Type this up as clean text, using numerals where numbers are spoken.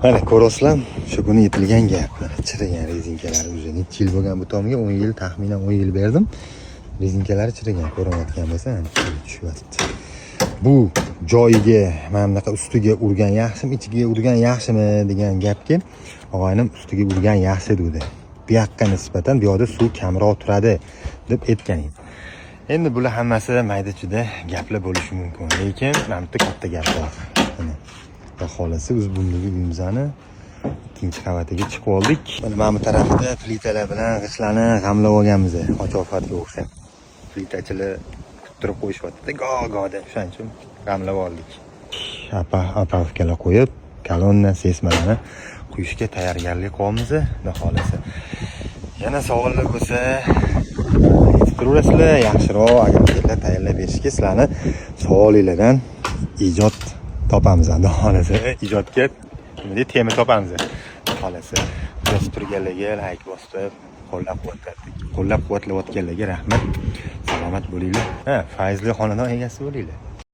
Mana ko'rasizlar, shu kuni yetilgan gap. Chirigan rezinkalari уже necha yil bo'lgan bu tomga 10 yil, taxminan 10 yil berdim. Rezinkalari chirigan, ko'rayotgan bo'lsan, tushyapti. Bu joyiga mana bunaqa ustiga urgan yaxshimi, ichiga urgan yaxshimi degan gapga og'aynim ustiga urgan yaxshi dedi. Bu yoqqa nisbatan bu yerda suv kamroq turadi deb aytgan edi. Endi bular hammasi mayda-chuda gaplar bo'lishi mumkin, lekin mana bu katta gap bor. Xudo xolasa biz bundagi uyimizni ikkinchi qavatiga chiqib oldik. Mana bu tarafda plitalar bilan g'ishlarni g'amlab olganmiz. Ochofatga o'xshab. Plitachilar kuttirib qo'yishyapti. Go'goda shuning uchun g'amlab oldik. Apavkalar qo'yib, kolonna sesmalarni quyishga tayyorgarlik qilamiz. Xudo xolasa. Yana savollar bo'lsa, aytib yaxshiroq agar kellar tayyorlab berishga sizlarni savolinglardan ijod topamiz. Xudo xolasa ijodga nima tema topamiz. Xudo xolasa bosib turganlarga like bosib, qo'llab-quvvatlayotganlarga rahmat. Salomat bo'linglar. Fayzli xonadon egasi bo'linglar.